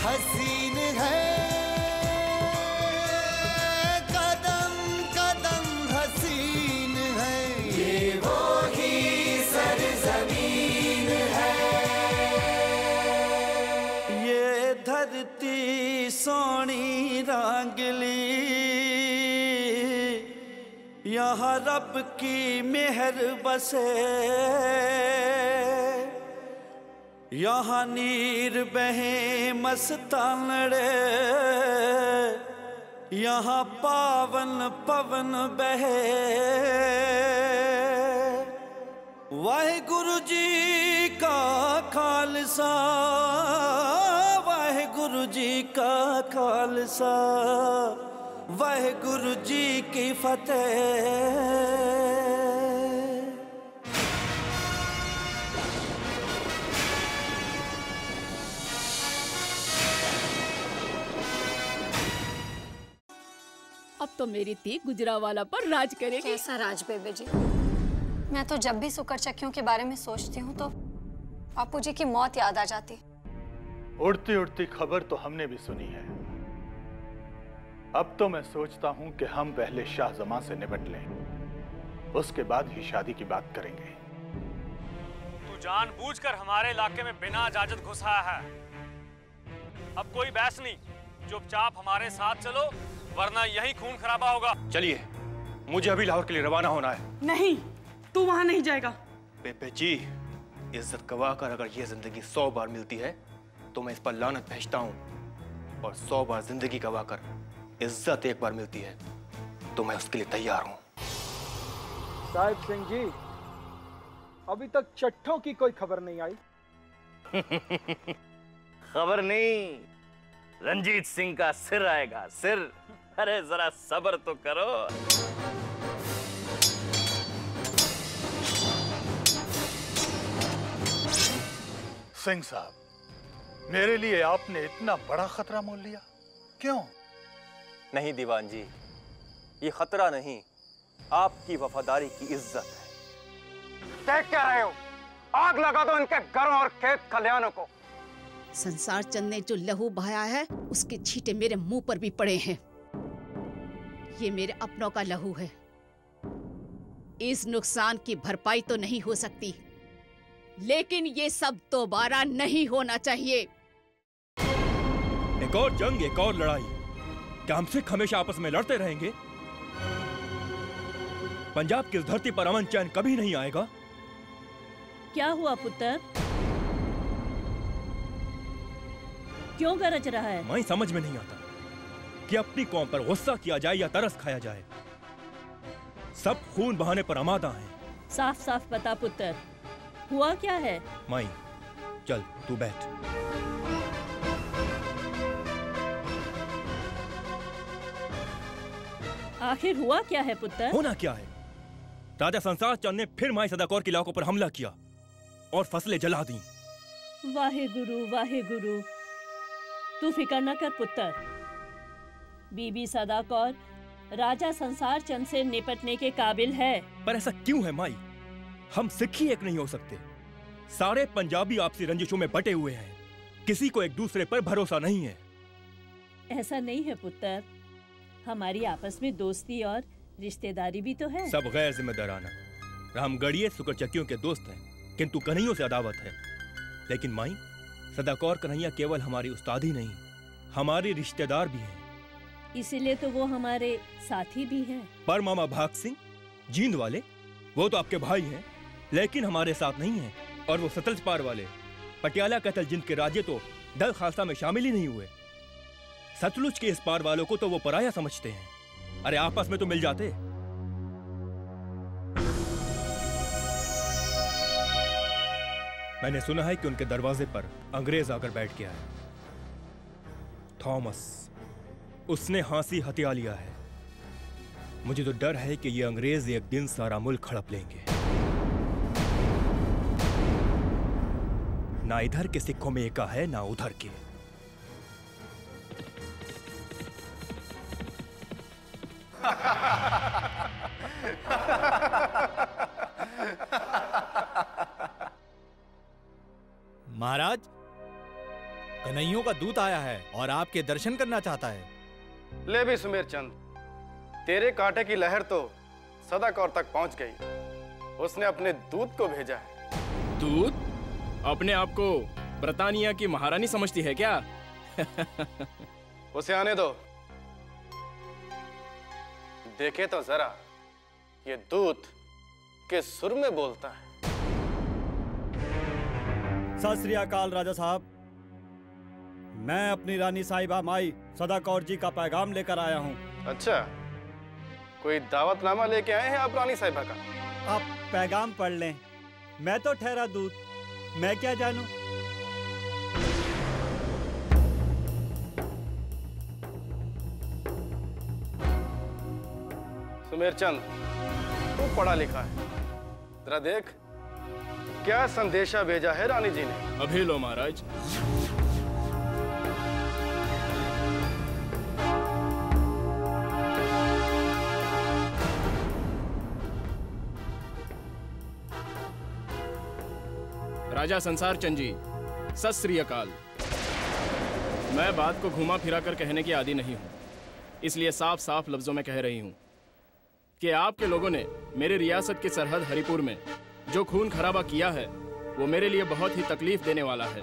हसीन है, कदम कदम हसीन है, ये वो ही सरजमीन है। ये धरती सोनी रंगली, यहाँ रब की मेहर बसे, यहाँ नीर बहे मस्तानड़े, यहाँ पावन पवन बहे। वाहिगुरु जी का खालसा, वाहिगुरु जी का खालसा, वाहिगुरु जी की फतेह। अब तो मेरी ती गुजरावाला पर राज करेगी। कैसा राज बेबे जी? मैं तो जब भी सुकर चक्कियों के बारे में सोचती हूँ तो बापू जी की मौत याद आ जाती। उड़ती उड़ती खबर तो हमने भी सुनी है। अब तो मैं सोचता हूँ कि हम पहले शाहजमां से निपट लें, उसके बाद ही शादी की बात करेंगे। तू जानबूझकर हमारे इलाके में बिना इजाजत घुस आया है। अब कोई बहस नहीं, चुपचाप हमारे साथ चलो वरना यही खून खराबा होगा। चलिए, मुझे अभी लाहौर के लिए रवाना होना है। नहीं, तू वहां नहीं जाएगा। बेबे जी, इज्जत गवाकर अगर ये जिंदगी 100 बार मिलती है तो मैं इस पर लानत भेजता हूँ, और 100 बार जिंदगी गवाकर इज्जत एक बार मिलती है तो मैं उसके लिए तैयार हूँ। साहिब सिंह जी, अभी तक चट्टों की कोई खबर नहीं आई। खबर नहीं, रंजीत सिंह का सिर आएगा, सिर। अरे जरा सब्र तो करो। सिंह साहब, मेरे लिए आपने इतना बड़ा खतरा मोल लिया, क्यों? नहीं दीवान जी, ये खतरा नहीं, आपकी वफादारी की इज्जत है। देख क्या रहे हो? आग लगा दो इनके घरों और खेत खलिहानों को। संसार चंद ने जो लहू बहाया है उसके छींटे मेरे मुंह पर भी पड़े हैं। ये मेरे अपनों का लहू है। इस नुकसान की भरपाई तो नहीं हो सकती, लेकिन ये सब दोबारा नहीं होना चाहिए। एक और जंग, एक और लड़ाई, क्या हम सिख हमेशा आपस में लड़ते रहेंगे? पंजाब की इस धरती पर अमन चैन कभी नहीं आएगा। क्या हुआ पुत्र? क्यों गरज रहा है? मैं समझ में नहीं आता कि अपनी कौम पर गुस्सा किया जाए या तरस खाया जाए। सब खून बहाने पर आमादा हैं। साफ साफ बता पुत्र, हुआ क्या है? माई, चल तू बैठ। आखिर हुआ क्या है पुत्र? होना क्या है? राजा संसार चंद ने फिर माई सदाकौर के इलाकों पर हमला किया और फसलें जला दी। वाहे गुरु, वाहे गुरु। तू फिक्र न कर पुत्र। बीबी सदाकौर राजा संसार चंद से निपटने के काबिल है। पर ऐसा क्यों है माई? हम सिख ही एक नहीं हो सकते। सारे पंजाबी आपसी रंजिशों में बटे हुए हैं, किसी को एक दूसरे पर भरोसा नहीं है। ऐसा नहीं है पुत्र, हमारी आपस में दोस्ती और रिश्तेदारी भी तो है। सब गैर जिम्मेदाराना। रामगढ़िए सुकरचक्कियों के दोस्त हैं, किंतु कन्हैयों से अदावत है। लेकिन माई, सदाकौर कन्हैया केवल हमारी उस्ताद ही नहीं, हमारे रिश्तेदार भी हैं। इसीलिए तो वो हमारे साथी भी हैं। पर मामा भाग सिंह जींद वाले, वो तो आपके भाई हैं, लेकिन हमारे साथ नहीं हैं। और वो सतलज पार वाले पटियाला कैथल जिंद के राज्य तो दल खालसा में शामिल ही नहीं हुए। सतलुज के इस पार वालों को तो वो पराया समझते हैं। अरे आपस में तो मिल जाते। मैंने सुना है कि उनके दरवाजे पर अंग्रेज आकर बैठ गया है। थॉमस, उसने हांसी हथिया लिया है। मुझे तो डर है कि ये अंग्रेज एक दिन सारा मुल्क हड़प लेंगे। ना इधर के सिक्कों में एका है ना उधर के। महाराज, कन्हैया का दूत आया है और आपके दर्शन करना चाहता है। ले भी सुमेर चंद, तेरे कांटे की लहर तो सदाकौर तक पहुंच गई। उसने अपने दूत को भेजा है। दूत? अपने आप को ब्रिटानिया की महारानी समझती है क्या? उसे आने दो, देखे तो जरा ये दूत किस सुर में बोलता है। सत श्री अकाल राजा साहब, मैं अपनी रानी साहिबा माई सदाकौर जी का पैगाम लेकर आया हूँ। अच्छा, कोई दावतनामा लेके आए हैं आप रानी साहिबा का? आप पैगाम पढ़ लें, मैं तो ठहरा दूत, मैं क्या जानूं। सुमेर चंद, तू पढ़ा लिखा है, जरा देख क्या संदेशा भेजा है रानी जी ने। अभी लो महाराज। राजा संसार चंद जी, सत श्री अकाल। मैं बात को घुमा फिरा कर कहने की आदी नहीं हूं, इसलिए साफ साफ लफ्जों में कह रही हूं कि आपके लोगों ने मेरी रियासत की सरहद हरिपुर में जो खून खराबा किया है वो मेरे लिए बहुत ही तकलीफ देने वाला है।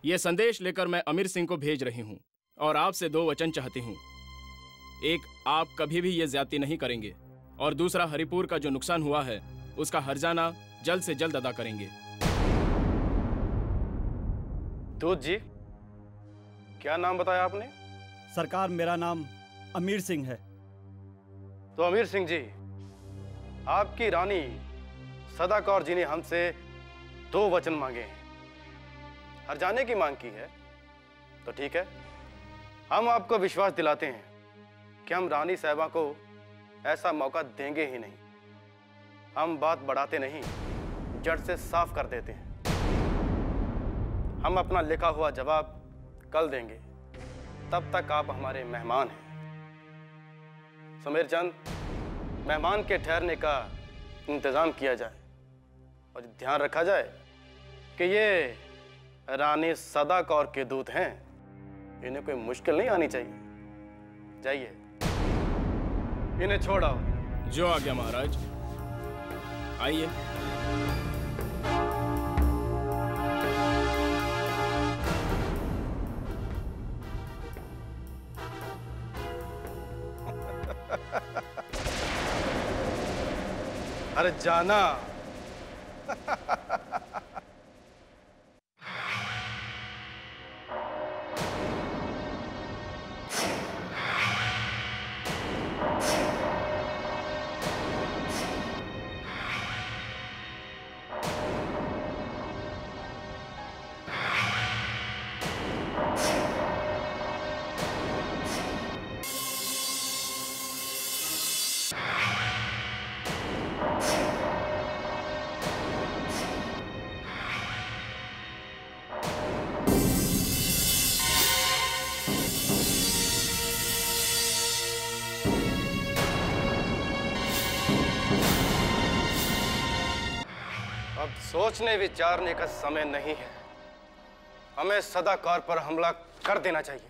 ये संदेश लेकर मैं अमीर सिंह को भेज रही हूँ और आपसे 2 वचन चाहती हूँ। एक, आप कभी भी ये ज्यादती नहीं करेंगे, और दूसरा, हरिपुर का जो नुकसान हुआ है उसका हर्जाना जल्द से जल्द अदा करेंगे। दूत जी, क्या नाम बताया आपने? सरकार, मेरा नाम अमीर सिंह है। तो अमीर सिंह जी, आपकी रानी सदाकौर जी ने हमसे 2 वचन मांगे हैं। हर्जाने की मांग की है तो ठीक है, हम आपको विश्वास दिलाते हैं कि हम रानी साहिबा को ऐसा मौका देंगे ही नहीं। हम बात बढ़ाते नहीं, जड़ से साफ कर देते हैं। हम अपना लिखा हुआ जवाब कल देंगे, तब तक आप हमारे मेहमान हैं। सुमेर चंद, मेहमान के ठहरने का इंतजाम किया जाए और ध्यान रखा जाए कि ये रानी सदाकौर के दूत हैं, इन्हें कोई मुश्किल नहीं आनी चाहिए। जाइए, इन्हें छोड़ आओ। जो आ गया महाराज। आइए। अरे जाना। अब सोचने विचारने का समय नहीं है, हमें सदाकौर पर हमला कर देना चाहिए।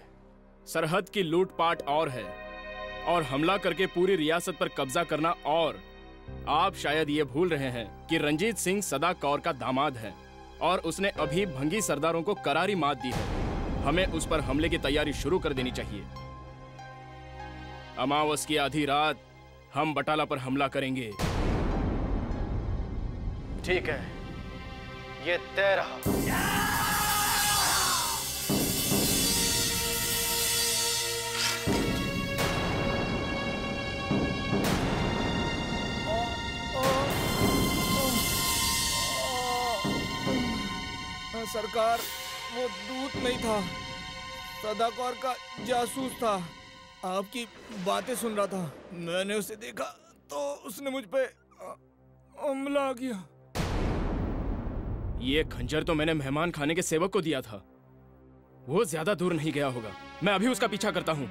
सरहद की लूटपाट और है, और हमला करके पूरी रियासत पर कब्जा करना और। आप शायद ये भूल रहे हैं कि रंजीत सिंह सदाकौर का दामाद है और उसने अभी भंगी सरदारों को करारी मात दी है। हमें उस पर हमले की तैयारी शुरू कर देनी चाहिए। अमावस की आधी रात हम बटाला पर हमला करेंगे। ठीक है, ये तय रहा। सरकार, वो दूत नहीं था, सदाकौर का जासूस था। आपकी बातें सुन रहा था। मैंने उसे देखा तो उसने मुझ पे हमला किया। ये खंजर तो मैंने मेहमान खाने के सेवक को दिया था। वो ज्यादा दूर नहीं गया होगा। मैं अभी उसका पीछा करता हूँ।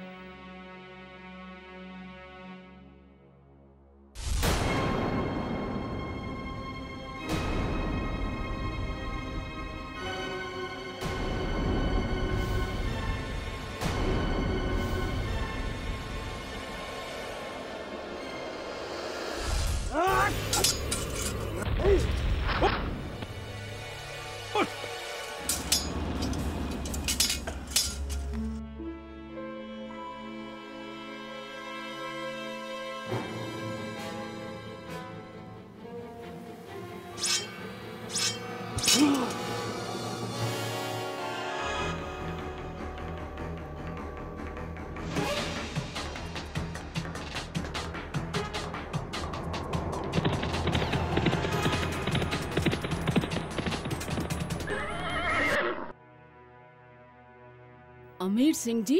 अमीर सिंह जी,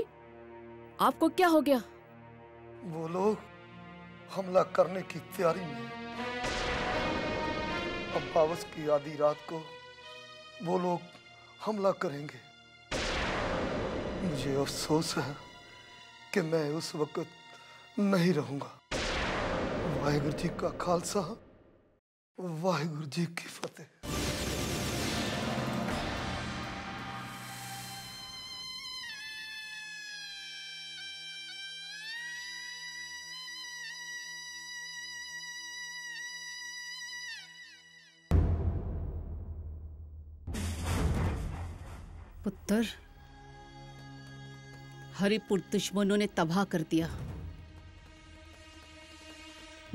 आपको क्या हो गया? वो लोग हमला करने की तैयारी में हैं। अमावस की आधी रात को वो लोग हमला करेंगे। मुझे अफसोस है कि मैं उस वक्त नहीं रहूंगा। वाहिगुरु जी का खालसा, वाहिगुरु जी की फतेह। पुत्र, हरिपुर दुश्मनों ने तबाह कर दिया।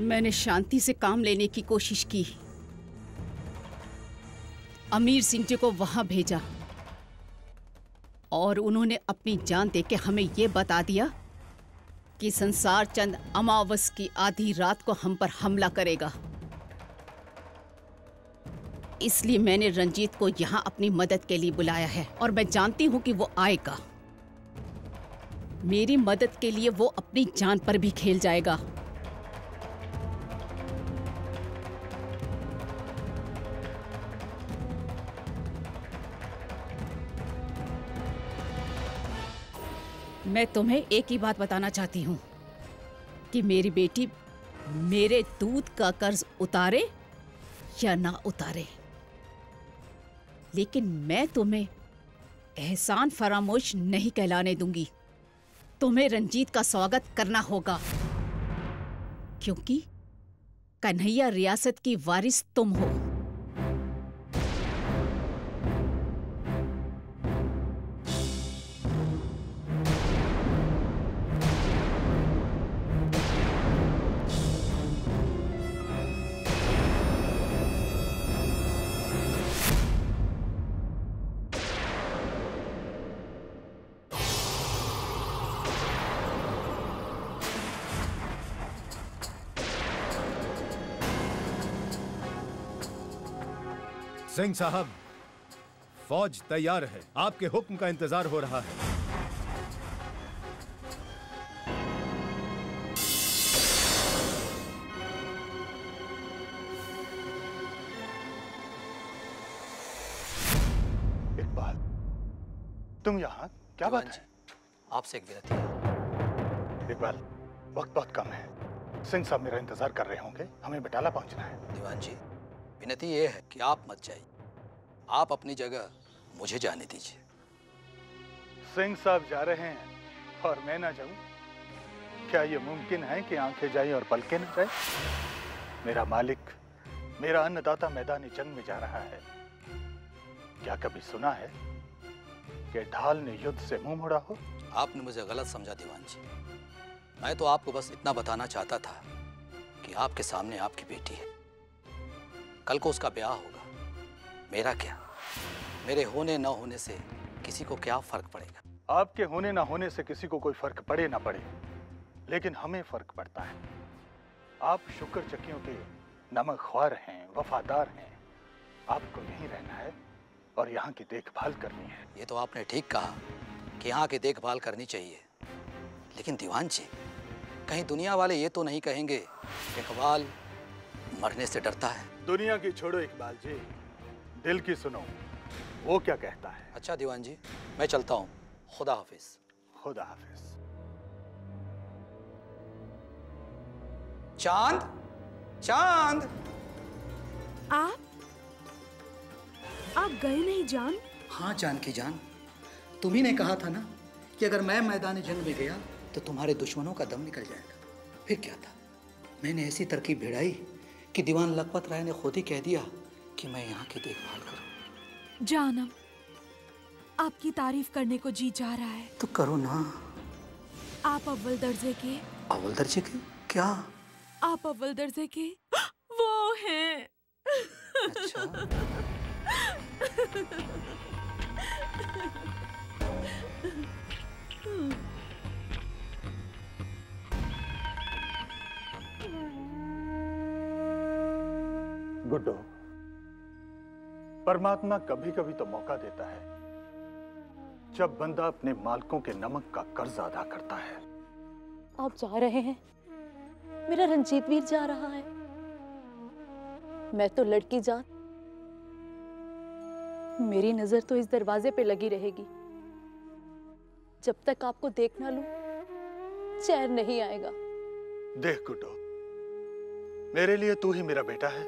मैंने शांति से काम लेने की कोशिश की। अमीर सिंह जी को वहां भेजा और उन्होंने अपनी जान देके हमें ये बता दिया कि संसार चंद अमावस की आधी रात को हम पर हमला करेगा। इसलिए मैंने रंजीत को यहां अपनी मदद के लिए बुलाया है और मैं जानती हूं कि वो आएगा। मेरी मदद के लिए वो अपनी जान पर भी खेल जाएगा। मैं तुम्हें एक ही बात बताना चाहती हूँ कि मेरी बेटी मेरे दूध का कर्ज उतारे या ना उतारे, लेकिन मैं तुम्हें एहसान फरामोश नहीं कहलाने दूंगी। तुम्हें रंजीत का स्वागत करना होगा, क्योंकि कन्हैया रियासत की वारिस तुम हो। सिंह साहब, फौज तैयार है। आपके हुक्म का इंतजार हो रहा है। इकबाल, तुम यहाँ क्या बात है? आपसे एक विनती है। इकबाल, वक्त बहुत कम है। सिंह साहब मेरा इंतजार कर रहे होंगे। हमें बटाला पहुंचना है। दीवान जी, विनती ये है कि आप मत जाइए। आप अपनी जगह मुझे जाने दीजिए। सिंह साहब जा रहे हैं और मैं ना जाऊं? क्या ये मुमकिन है कि आंखें जाएं और पलकें न जाएं? मेरा मालिक, मेरा अन्नदाता मैदानी जंग में जा रहा है। क्या कभी सुना है कि ढाल ने युद्ध से मुंह मोड़ा हो? आपने मुझे गलत समझा दीवान जी। मैं तो आपको बस इतना बताना चाहता था कि आपके सामने आपकी बेटी है। कल को उसका ब्याह होगा। मेरा क्या, मेरे होने न होने से किसी को क्या फर्क पड़ेगा? आपके होने ना होने से किसी को कोई फर्क पड़े ना पड़े, लेकिन हमें फर्क पड़ता है। आप शुक्र चक्कियों के नमक ख्वार हैं, वफादार हैं। आपको यहीं रहना है और यहाँ की देखभाल करनी है। ये तो आपने ठीक कहा कि यहाँ की देखभाल करनी चाहिए, लेकिन दीवान जी, कहीं दुनिया वाले ये तो नहीं कहेंगे कि इकबाल मरने से डरता है? दुनिया की छोड़ो इकबाल जी, दिल की सुनो, वो क्या कहता है। अच्छा दीवान जी, मैं चलता हूँ। खुदा हाफिज। खुदा हाफिज। चांद, चांद, आप गए नहीं जान? हाँ जानकी जान, तुम्ही ने कहा था ना कि अगर मैं मैदान जंग में गया तो तुम्हारे दुश्मनों का दम निकल जाएगा। फिर क्या था, मैंने ऐसी तरकीब भिड़ाई कि दीवान लखपत राय ने खुद ही कह दिया कि मैं यहाँ की देखभाल करूँ। जानम, आपकी तारीफ करने को जी जा रहा है। तो करो ना। आप अव्वल दर्जे के। अव्वल दर्जे के? क्या? आप अव्वल दर्जे के वो हैं। अच्छा। गुड्डो, परमात्मा कभी कभी तो मौका देता है जब बंदा अपने मालिकों के नमक का कर्ज अदा करता है। आप जा रहे हैं, मेरा रंजीत वीर जा रहा है। मैं तो लड़की जात, मेरी नजर तो इस दरवाजे पे लगी रहेगी। जब तक आपको देख ना लूं, चैन नहीं आएगा। देख गुड्डो, मेरे लिए तू ही मेरा बेटा है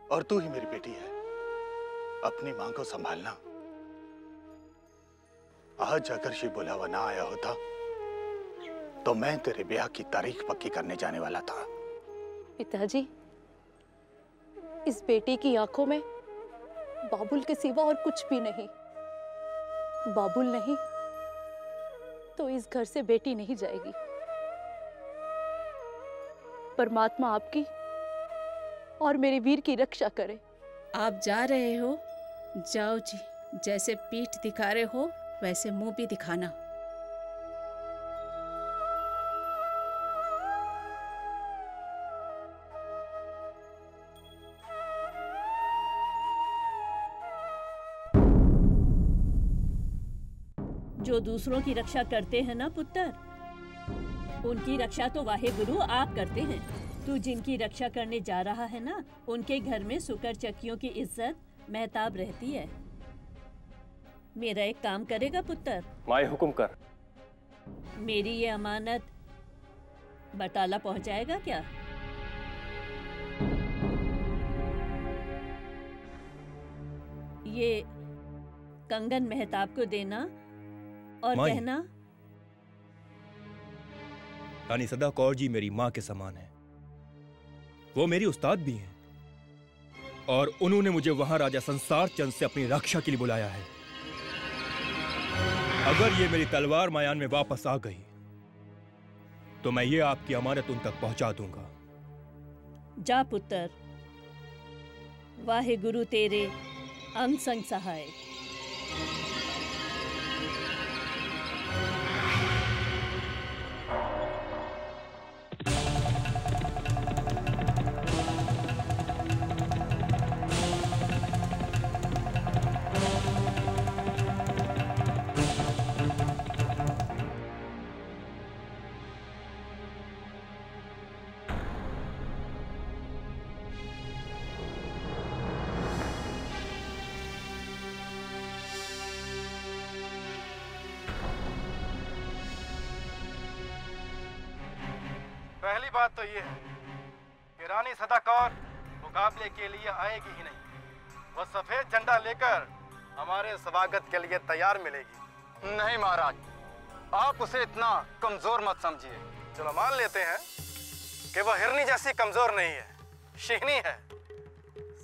और तू ही मेरी बेटी है। अपनी मां को संभालना। आज अगर ये बुलावा ना आया होता तो मैं तेरे ब्याह की तारीख पक्की करने जाने वाला था। पिताजी, इस बेटी की आंखों में बाबुल के सिवा और कुछ भी नहीं। बाबुल नहीं तो इस घर से बेटी नहीं जाएगी। परमात्मा आपकी और मेरे वीर की रक्षा करे। आप जा रहे हो, जाओ जी। जैसे पीठ दिखा रहे हो वैसे मुंह भी दिखाना। जो दूसरों की रक्षा करते हैं ना पुत्र, उनकी रक्षा तो वाहे गुरु आप करते हैं। तू जिनकी रक्षा करने जा रहा है ना, उनके घर में सुकर चक्कियों की इज्जत महताब रहती है। मेरा एक काम करेगा पुत्र? माई हुक्म कर। मेरी ये अमानत बटाला पहुंचाएगा क्या? ये कंगन महताब को देना और कहना, रानी सदा कौर जी मेरी माँ के समान है। वो मेरी उस्ताद भी हैं और उन्होंने मुझे वहां राजा संसार चंद से अपनी रक्षा के लिए बुलाया है। अगर ये मेरी तलवार मायान में वापस आ गई तो मैं ये आपकी अमानत उन तक पहुंचा दूंगा। जा पुत्र, वाहे गुरु तेरे अंग संग सहाय। पहली बात तो ये है कि रानी सदा कौर मुकाबले के लिए आएगी ही नहीं। वह सफेद झंडा लेकर हमारे स्वागत के लिए तैयार मिलेगी। नहीं महाराज, आप उसे इतना कमजोर मत समझिए। चलो मान लेते हैं कि वह हिरनी जैसी कमजोर नहीं है, शिहनी है।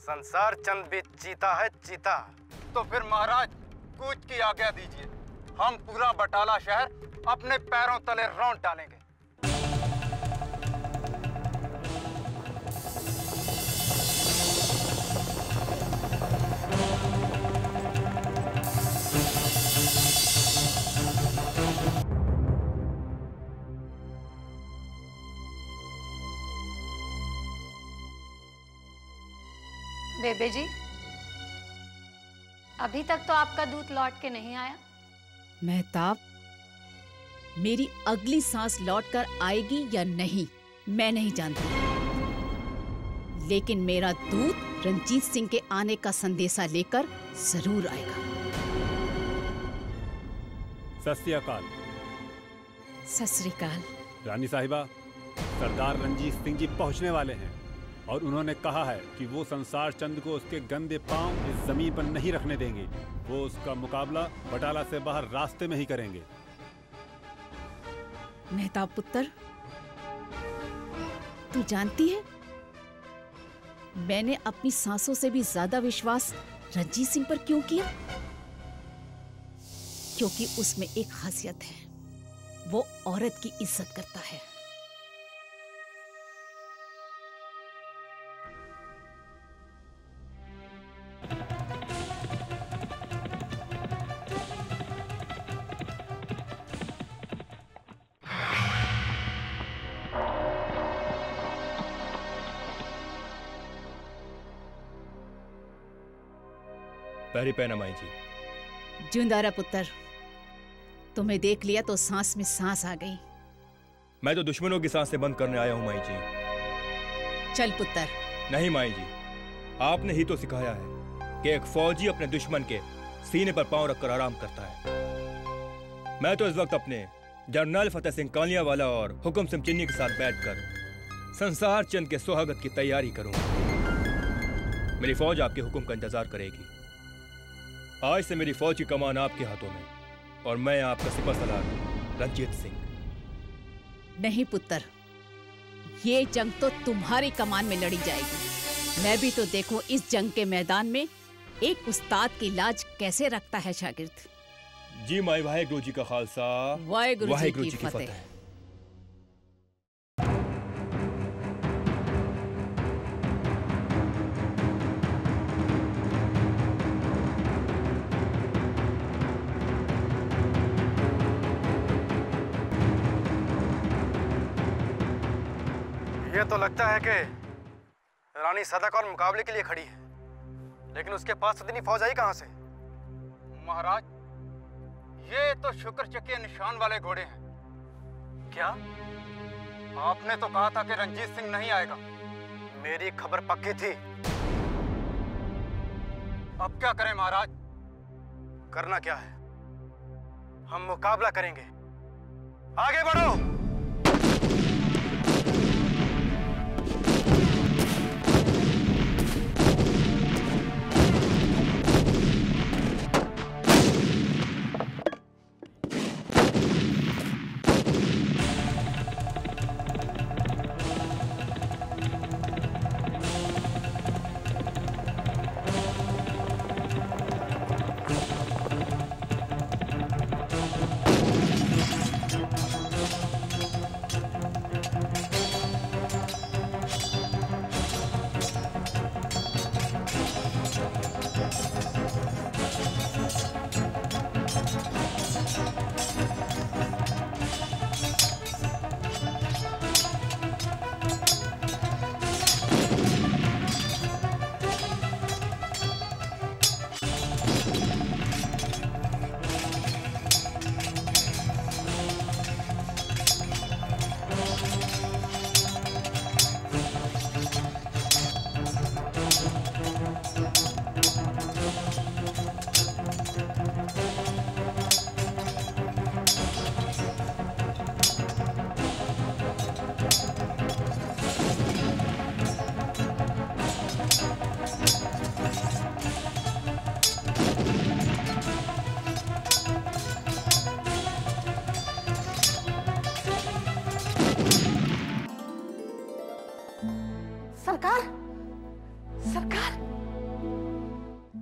संसार चंद भी चीता है, चीता। तो फिर महाराज कूच की आज्ञा दीजिए, हम पूरा बटाला शहर अपने पैरों तले रौंद डालेंगे। बेबे जी, अभी तक तो आपका दूत लौट के नहीं आया। महताब, मेरी अगली सांस लौटकर आएगी या नहीं मैं नहीं जानती, लेकिन मेरा दूत रंजीत सिंह के आने का संदेशा लेकर जरूर आएगा। सत श्री अकाल। सत श्री अकाल। रानी साहिबा, सरदार रंजीत सिंह जी पहुंचने वाले हैं और उन्होंने कहा है कि वो संसार चंद को उसके गंदे पांव इस जमीन पर नहीं रखने देंगे। वो उसका मुकाबला बटाला से बाहर रास्ते में ही करेंगे। मेहताब पुत्र, तू जानती है मैंने अपनी सांसों से भी ज्यादा विश्वास रंजीत सिंह पर क्यों किया? क्योंकि उसमें एक खासियत है, वो औरत की इज्जत करता है। पैरी पैना माई जी। जिंदारा पुत्र, तुम्हें देख लिया तो सांस में सांस आ गई। मैं तो दुश्मनों की सांसें बंद करने आया हूं माई जी। चल पुत्र। नहीं माई जी, आपने ही तो सिखाया है कि एक फौजी अपने दुश्मन के सीने पर पांव रखकर आराम करता है। मैं तो इस वक्त अपने जनरल फतेह सिंह कालियावाला और हुक्म सिंह चिन्नी के साथ बैठकर संसार चंद के सुहागत की तैयारी करूंगा। मेरी फौज आपके हुक्म का इंतजार करेगी। आज से मेरी फौज की कमान आपके हाथों में और मैं आपका सिपहसालार रंजीत सिंह। नहीं पुत्र, ये जंग तो तुम्हारी कमान में लड़ी जाएगी। मैं भी तो देखूं इस जंग के मैदान में एक उस्ताद की लाज कैसे रखता है शागिर्द। जी माई, वाहेगुरु जी का खालसा, वाहेगुरु जी की फतेह। ये तो लगता है कि रानी सदाकौर मुकाबले के लिए खड़ी है, लेकिन उसके पास इतनी फौज आई कहां से? महाराज, ये तो शुक्र चक्के निशान वाले घोड़े हैं। क्या? आपने तो कहा था कि रंजीत सिंह नहीं आएगा। मेरी खबर पक्की थी। अब क्या करें महाराज? करना क्या है? हम मुकाबला करेंगे। आगे बढ़ो।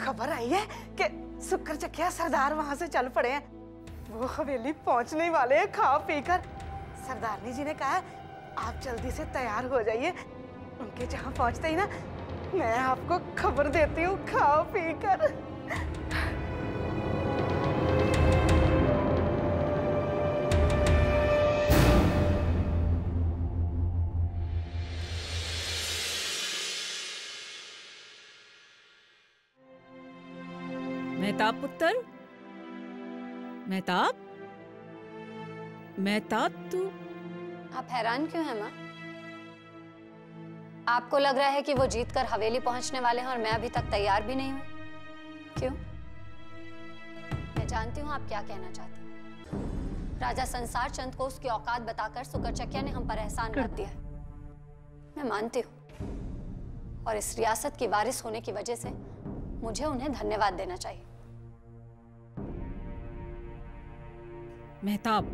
खबर आई है कि शुक्र चकिया सरदार वहां से चल पड़े हैं। वो हवेली पहुंचने वाले हैं खा पी कर। सरदारनी जी ने कहा है आप जल्दी से तैयार हो जाइए। उनके जहां पहुंचते ही ना मैं आपको खबर देती हूँ खा पी कर। मेहताब पुत्र, मेहताब, मेहताब, तू आप हैरान क्यों हैं माँ? आपको लग रहा है कि वो जीत कर हवेली पहुंचने वाले हैं और मैं अभी तक तैयार भी नहीं हूं? क्यों? मैं जानती हूं आप क्या कहना चाहते हैं। राजा संसार चंद को उसकी औकात बताकर सुकरचकिया ने हम पर एहसान कर दिया है। मैं मानती हूं और इस रियासत की वारिस होने की वजह से मुझे उन्हें धन्यवाद देना चाहिए। मेहताब,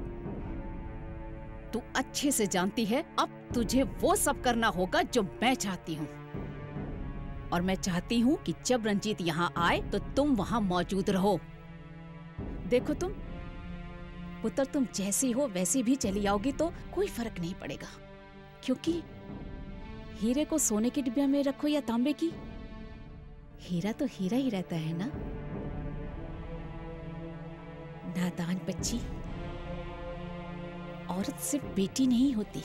तू अच्छे से जानती है अब तुझे वो सब करना होगा जो मैं चाहती हूँ। और मैं चाहती हूँ कि जब रंजीत यहाँ आए तो तुम वहाँ मौजूद रहो। देखो पुत्र, तुम जैसी हो वैसी भी चली आओगी तो कोई फर्क नहीं पड़ेगा, क्योंकि हीरे को सोने के डिब्बे में रखो या तांबे की, हीरा तो हीरा ही रहता है ना। नादान बच्ची, औरत सिर्फ बेटी नहीं होती,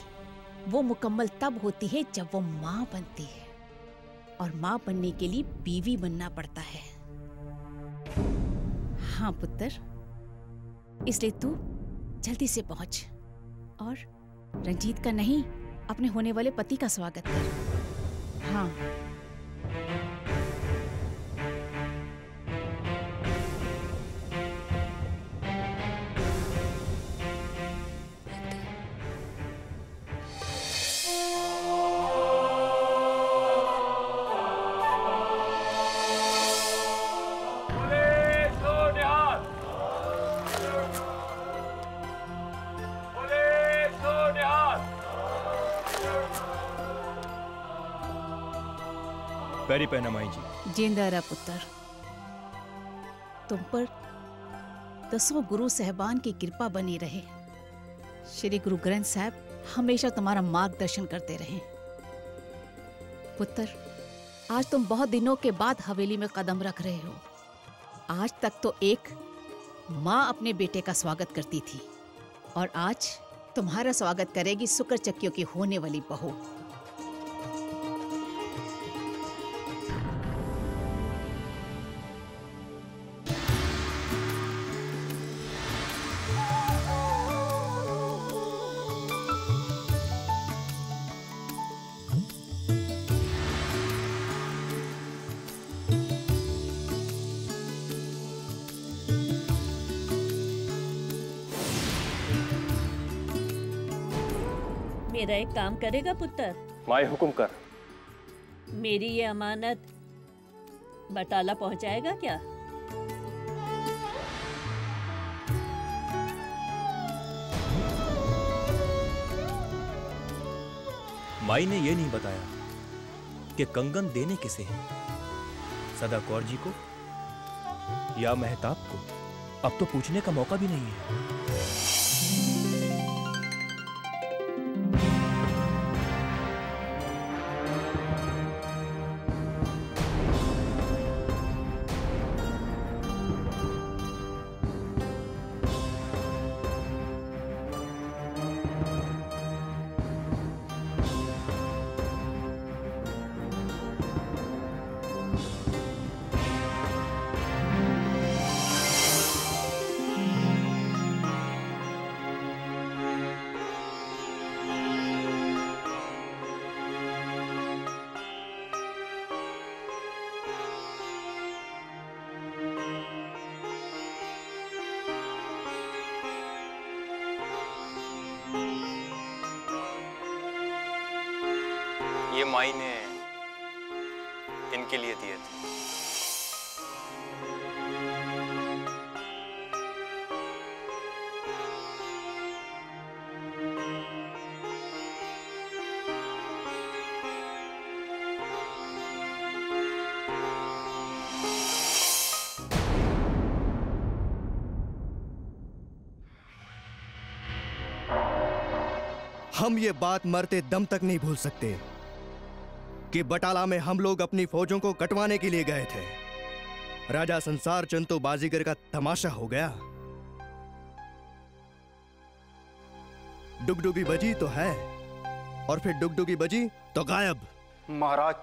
वो मुकम्मल तब होती है जब वो माँ बनती है, और माँ बनने के लिए बीवी बनना पड़ता है। हाँ पुत्र, इसलिए तू जल्दी से पहुंच और रंजीत का नहीं, अपने होने वाले पति का स्वागत कर। हाँ। पैरी पहना माई जी। जिंदा रह पुत्र, तुम पर दसों गुरु साहबान की कृपा बनी रहे। श्री गुरु ग्रंथ साहब हमेशा तुम्हारा मार्गदर्शन करते रहे। पुत्र, आज तुम बहुत दिनों के बाद हवेली में कदम रख रहे हो। आज तक तो एक माँ अपने बेटे का स्वागत करती थी, और आज तुम्हारा स्वागत करेगी सुकरचकियों की होने वाली बहू। मेरा एक काम करेगा पुत्र? माई हुक्म कर। मेरी ये अमानत बटाला पहुंचाएगा क्या? माई ने ये नहीं बताया कि कंगन देने किसे है, सदा कौर जी को या मेहताब को। अब तो पूछने का मौका भी नहीं है। ये माई ने इनके लिए दिए थे। हम ये बात मरते दम तक नहीं भूल सकते कि बटाला में हम लोग अपनी फौजों को कटवाने के लिए गए थे। राजा संसार चंद तो बाजीगर का तमाशा हो गया। डुगडुगी बजी तो है और फिर डुगडुगी बजी तो गायब। महाराज,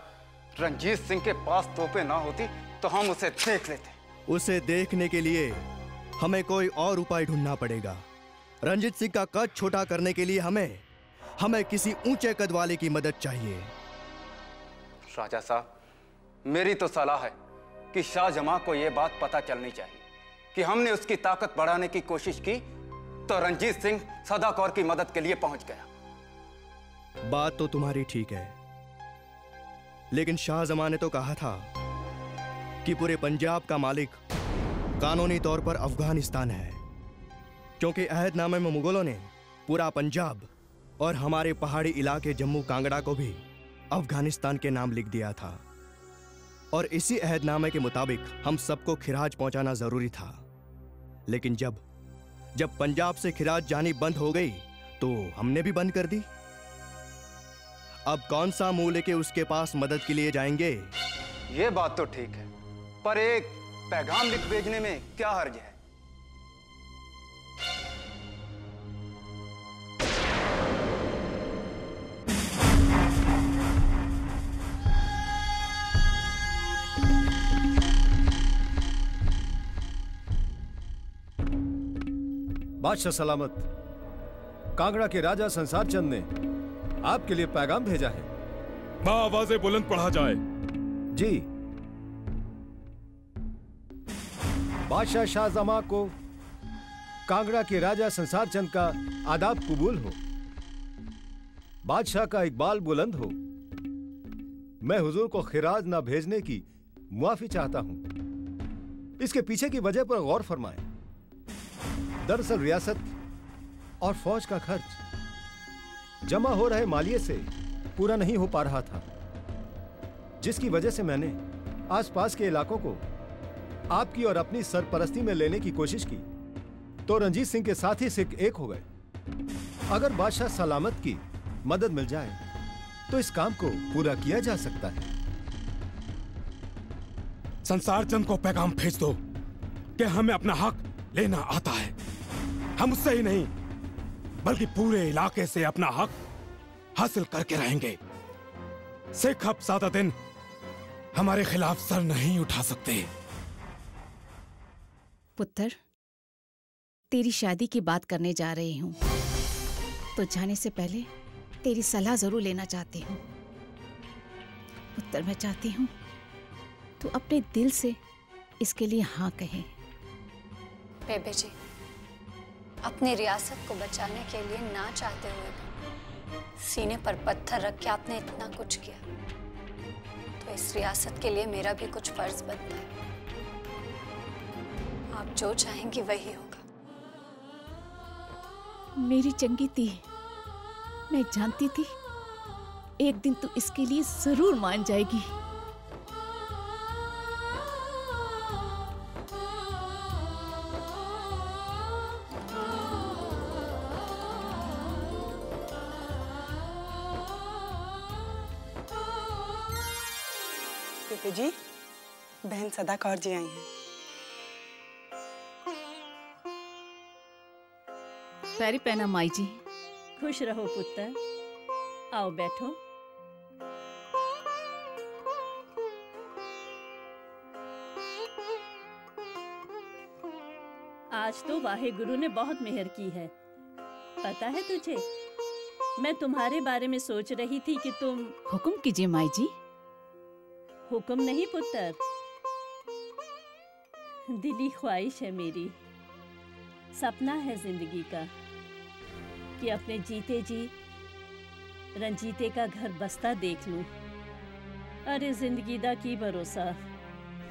रंजीत सिंह के पास तोपें ना होती तो हम उसे देख लेते। उसे देखने के लिए हमें कोई और उपाय ढूंढना पड़ेगा। रंजीत सिंह का कद छोटा करने के लिए हमें किसी ऊंचे कद वाले की मदद चाहिए। राजा साहब, मेरी तो सलाह है कि शाहजमां को यह बात पता चलनी चाहिए कि हमने उसकी ताकत बढ़ाने की कोशिश की तो रंजीत सिंह सदा कौर की मदद के लिए पहुंच गया। बात तो तुम्हारी ठीक है, लेकिन शाहजमां ने तो कहा था कि पूरे पंजाब का मालिक कानूनी तौर पर अफगानिस्तान है, क्योंकि अहदनामे में मुगलों ने पूरा पंजाब और हमारे पहाड़ी इलाके जम्मू कांगड़ा को भी अफगानिस्तान के नाम लिख दिया था। और इसी अहदनामे के मुताबिक हम सबको खिराज पहुंचाना जरूरी था। लेकिन जब पंजाब से खिराज जानी बंद हो गई तो हमने भी बंद कर दी। अब कौन सा मुंह लेके उसके पास मदद के लिए जाएंगे? ये बात तो ठीक है, पर एक पैगाम लिख भेजने में क्या हर्ज है? बादशाह सलामत, कांगड़ा के राजा संसार चंद ने आपके लिए पैगाम भेजा है। आवाज़ें बुलंद पढ़ा जाए। जी। बादशाह शाहजमां को कांगड़ा के राजा संसार चंद का आदाब कबूल हो। बादशाह का इकबाल बुलंद हो। मैं हुजूर को खिराज ना भेजने की मुआफी चाहता हूं। इसके पीछे की वजह पर गौर फरमाएं। दरअसल रियासत और फौज का खर्च जमा हो रहे मालिये से पूरा नहीं हो पा रहा था, जिसकी वजह से मैंने आसपास के इलाकों को आपकी और अपनी सरपरस्ती में लेने की कोशिश की, तो रंजीत सिंह के साथी सिख एक हो गए। अगर बादशाह सलामत की मदद मिल जाए तो इस काम को पूरा किया जा सकता है। संसार चंद को पैगाम भेज दो कि हमें अपना हक लेना आता है। हम उससे ही नहीं बल्कि पूरे इलाके से अपना हक हासिल करके रहेंगे। सिख अब ज्यादा दिन हमारे खिलाफ सर नहीं उठा सकते। पुत्र, तेरी शादी की बात करने जा रही हूँ, तो जाने से पहले तेरी सलाह जरूर लेना चाहती हूँ। पुत्र, मैं चाहती हूँ तू अपने दिल से इसके लिए हाँ कहे। बेबे जी, अपनी रियासत को बचाने के लिए ना चाहते हुए भी सीने पर पत्थर रख के आपने इतना कुछ किया, तो इस रियासत के लिए मेरा भी कुछ फर्ज बनता है। आप जो चाहेंगी वही होगा। मेरी चंगी थी, मैं जानती थी एक दिन तू इसके लिए जरूर मान जाएगी। बेबे जी, बहन सदा कौर जी आई हैं। पैरी पहना माई जी। खुश रहो पुत्र, आओ बैठो। आज तो वाहे गुरु ने बहुत मेहर की है। पता है तुझे, मैं तुम्हारे बारे में सोच रही थी कि तुम। हुक्म कीजिए माई जी। हुक्म नहीं पुत्र, दिली ख्वाहिश है मेरी, सपना है जिंदगी का कि अपने जीते जी रंजीते का घर बसता देख लूं। अरे जिंदगी दा की भरोसा,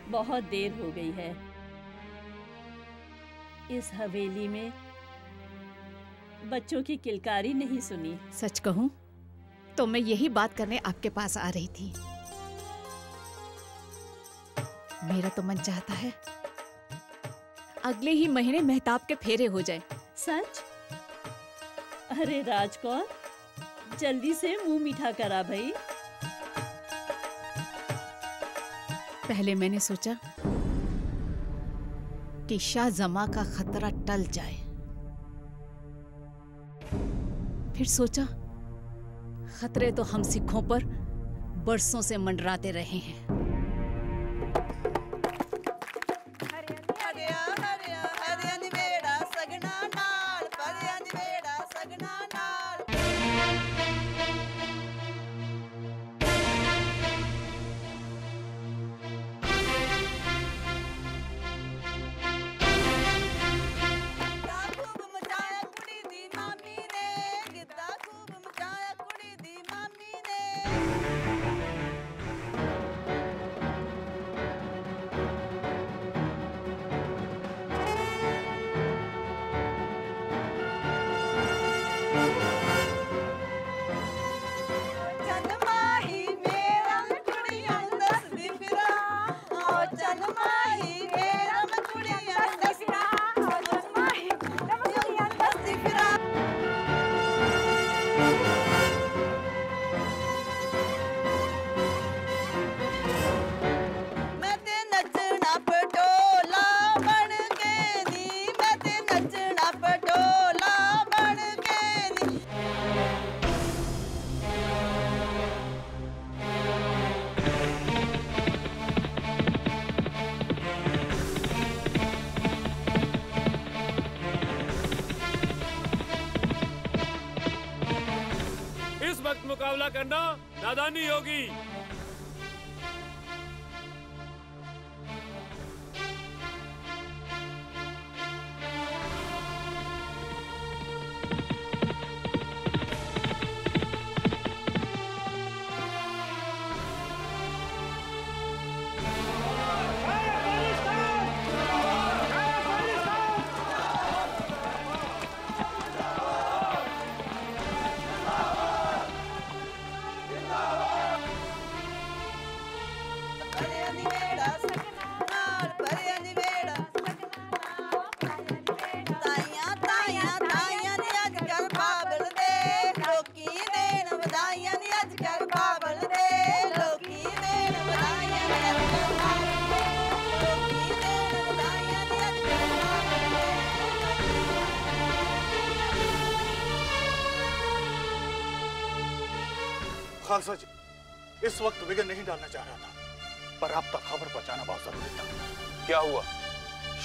बहुत देर हो गई है। इस हवेली में बच्चों की किलकारी नहीं सुनी। सच कहूं तो मैं यही बात करने आपके पास आ रही थी। मेरा तो मन चाहता है अगले ही महीने मेहताब के फेरे हो जाए। सच? अरे राजकौर, जल्दी से मुंह मीठा करा भाई। पहले मैंने सोचा कि शाहजमां का खतरा टल जाए, फिर सोचा खतरे तो हम सिखों पर बरसों से मंडराते रहे हैं। मुकाबला करना नादानी होगी। खालसा जी, इस वक्त विघ्न नहीं डालना चाह रहा था, पर अब तक खबर पहुंचाना बहुत जरूरी था। क्या हुआ?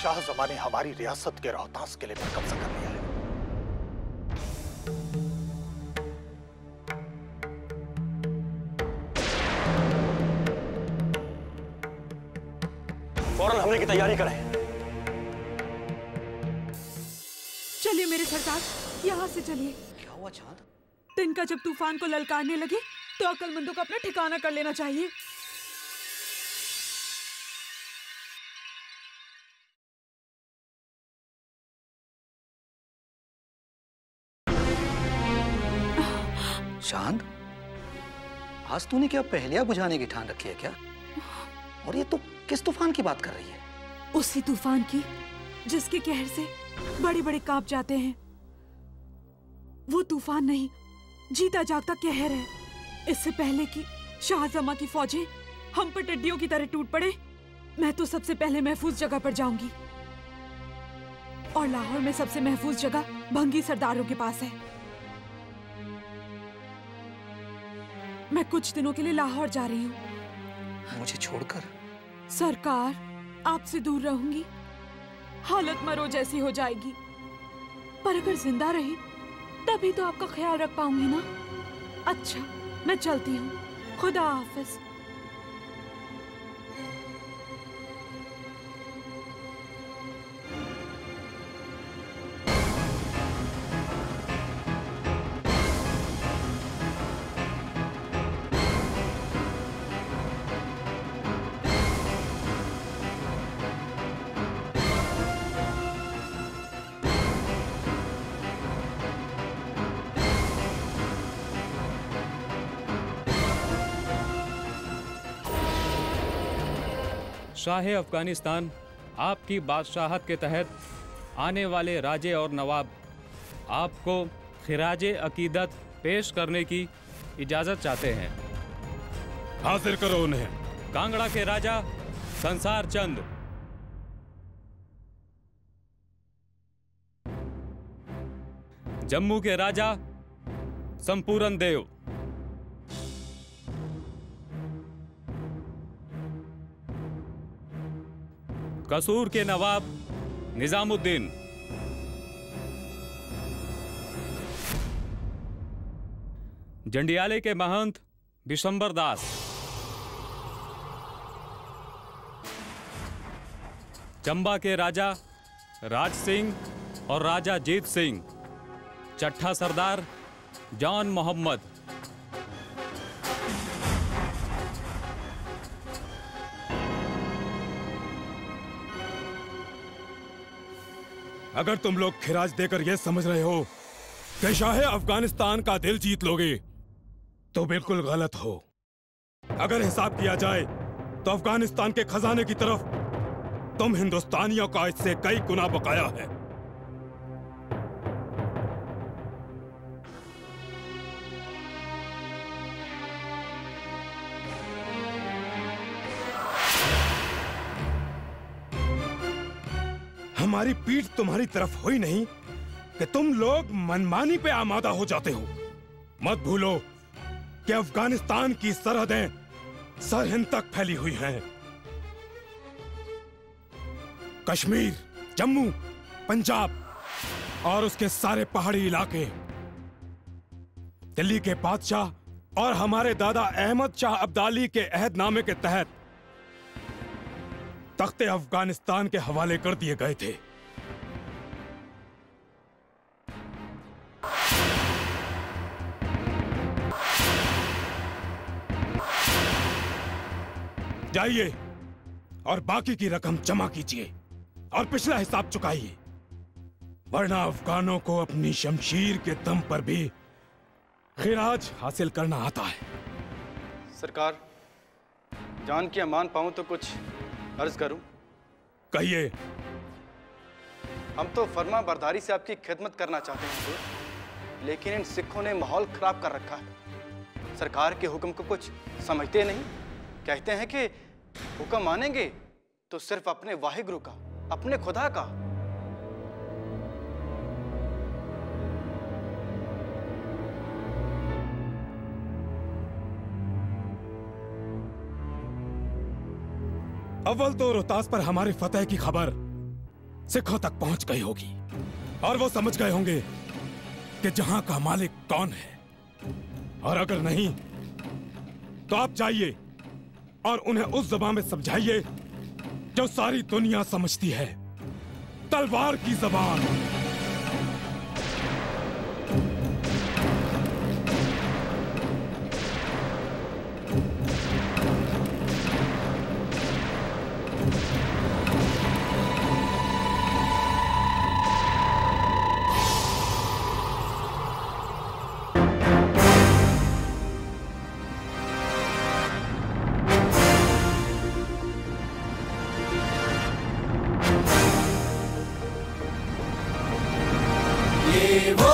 शाहजमां ने हमारी रियासत के रोहतास किले पर कब्जा कर लिया है। फौरन हमले की तैयारी करें। चलिए मेरे सरदार, यहाँ से चलिए। क्या हुआ चांद? तिनका जब तूफान को ललकारने लगे तो अक्लमंदों को अपना ठिकाना कर लेना चाहिए। चांद, आज तूने क्या पहेलियां बुझाने की ठान रखी है क्या? और ये तो किस तूफान की बात कर रही है? उसी तूफान की जिसके कहर से बड़े बड़े कांप जाते हैं। वो तूफान नहीं, जीता जागता कहर है। इससे पहले कि शाहजमां की फौजें हम पर टिड्डियों की तरह टूट पड़े, मैं तो सबसे पहले महफूज जगह पर जाऊंगी। और लाहौर में सबसे महफूज जगह भंगी सरदारों के पास है। मैं कुछ दिनों के लिए लाहौर जा रही हूँ। मुझे छोड़कर? सरकार, आपसे दूर रहूंगी, हालत मरो जैसी हो जाएगी। पर अगर जिंदा रही तभी तो आपका ख्याल रख पाऊंगी ना। अच्छा, मैं चलती हूँ। खुदा हाफिज। शाह अफगानिस्तान, आपकी बादशाहत के तहत आने वाले राजे और नवाब आपको खिराजे अकीदत पेश करने की इजाज़त चाहते हैं। हाजिर करो उन्हें। कांगड़ा के राजा संसार चंद, जम्मू के राजा संपूरन देव, कसूर के नवाब निजामुद्दीन, जंडियाले के महंत बिशंबर दास, चंबा के राजा राज सिंह और राजा जीत सिंह, चट्ठा सरदार जॉन मोहम्मद, अगर तुम लोग खिराज देकर यह समझ रहे हो कि शाह अफगानिस्तान का दिल जीत लोगे तो बिल्कुल गलत हो। अगर हिसाब किया जाए तो अफगानिस्तान के खजाने की तरफ तुम हिंदुस्तानियों का इससे कई गुना बकाया है। हमारी पीठ तुम्हारी तरफ हुई नहीं कि तुम लोग मनमानी पे आमादा हो जाते हो। मत भूलो कि अफगानिस्तान की सरहदें सरहिंद तक फैली हुई हैं। कश्मीर, जम्मू, पंजाब और उसके सारे पहाड़ी इलाके दिल्ली के बादशाह और हमारे दादा अहमद शाह अब्दाली के अहदनामे के तहत तख्ते अफगानिस्तान के हवाले कर दिए गए थे। जाइए और बाकी की रकम जमा कीजिए और पिछला हिसाब चुकाइए, वरना अफगानों को अपनी शमशीर के दम पर भी खिराज हासिल करना आता है। सरकार, जान की अमान पाऊं तो कुछ अर्ज करूं? कहिए। हम तो फर्मा बरदारी से आपकी खिदमत करना चाहते हैं हुजूर, लेकिन इन सिखों ने माहौल खराब कर रखा है। सरकार के हुक्म को कुछ समझते नहीं। कहते हैं कि हुक्म मानेंगे तो सिर्फ अपने वाहिगुरु का, अपने खुदा का। अव्वल तो रोहतास पर हमारी फतेह की खबर सिखों तक पहुंच गई होगी और वो समझ गए होंगे कि जहां का मालिक कौन है, और अगर नहीं तो आप जाइए और उन्हें उस ज़बान में समझाइए जो सारी दुनिया समझती है, तलवार की ज़बान। ये वो